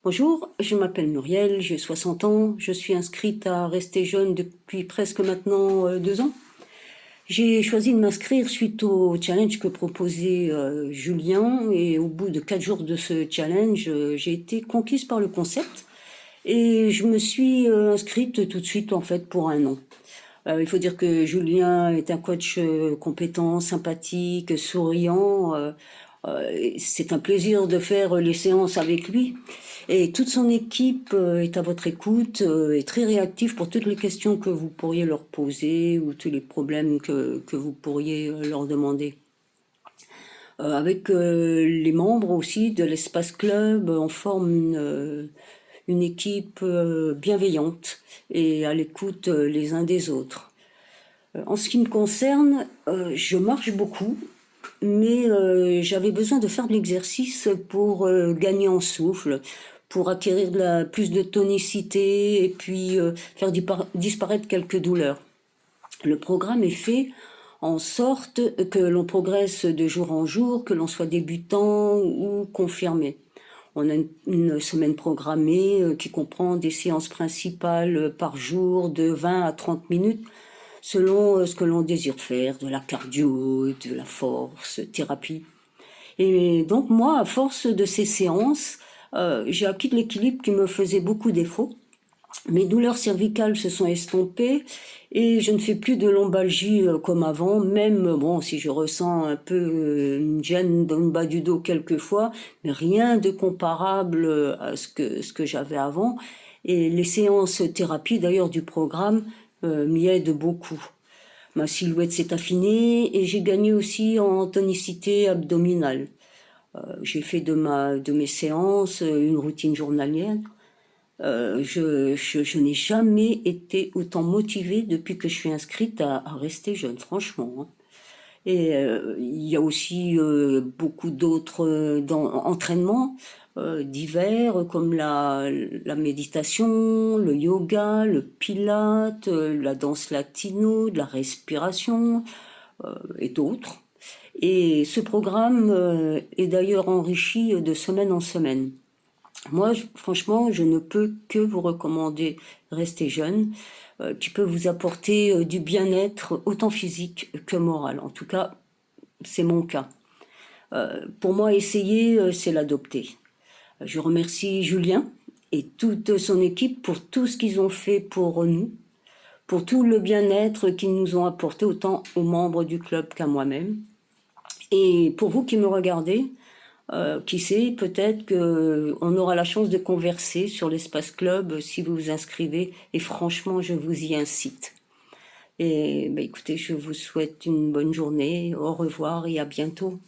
Bonjour, je m'appelle Muriel, j'ai 60 ans, je suis inscrite à Rester Jeune depuis presque maintenant 2 ans. J'ai choisi de m'inscrire suite au challenge que proposait Julien et au bout de 4 jours de ce challenge, j'ai été conquise par le concept et je me suis inscrite tout de suite en fait pour un an. Il faut dire que Julien est un coach compétent, sympathique, souriant. C'est un plaisir de faire les séances avec lui. Et toute son équipe est à votre écoute, est très réactive pour toutes les questions que vous pourriez leur poser ou tous les problèmes que vous pourriez leur demander. Avec les membres aussi de l'Espace Club, on forme une équipe bienveillante et à l'écoute les uns des autres. En ce qui me concerne, je marche beaucoup, mais j'avais besoin de faire de l'exercice pour gagner en souffle, pour acquérir plus de tonicité et puis faire disparaître quelques douleurs. Le programme est fait en sorte que l'on progresse de jour en jour, que l'on soit débutant ou confirmé. On a une semaine programmée qui comprend des séances principales par jour de 20 à 30 minutes selon ce que l'on désire faire, de la cardio, de la force, thérapie. Et donc moi, à force de ces séances, j'ai acquis de l'équilibre qui me faisait beaucoup défaut. Mes douleurs cervicales se sont estompées et je ne fais plus de lombalgie comme avant, même bon, si je ressens un peu une gêne dans le bas du dos quelquefois, mais rien de comparable à ce que j'avais avant. Et les séances thérapie d'ailleurs du programme m'y aident beaucoup. Ma silhouette s'est affinée et j'ai gagné aussi en tonicité abdominale. J'ai fait de mes séances une routine journalière. Je n'ai jamais été autant motivée depuis que je suis inscrite à Rester Jeune, franchement. Hein. Et il y a aussi beaucoup d'autres entraînements divers comme la méditation, le yoga, le pilate, la danse latino, de la respiration et d'autres. Et ce programme est d'ailleurs enrichi de semaine en semaine. Moi, franchement, je ne peux que vous recommander Rester Jeune, qui peut vous apporter du bien-être autant physique que moral. En tout cas, c'est mon cas. Pour moi, essayer, c'est l'adopter. Je remercie Julien et toute son équipe pour tout ce qu'ils ont fait pour nous, pour tout le bien-être qu'ils nous ont apporté autant aux membres du club qu'à moi-même. Et pour vous qui me regardez, qui sait, peut-être qu'on aura la chance de converser sur l'Espace Club si vous vous inscrivez. Et franchement, je vous y incite. Et écoutez, je vous souhaite une bonne journée. Au revoir et à bientôt.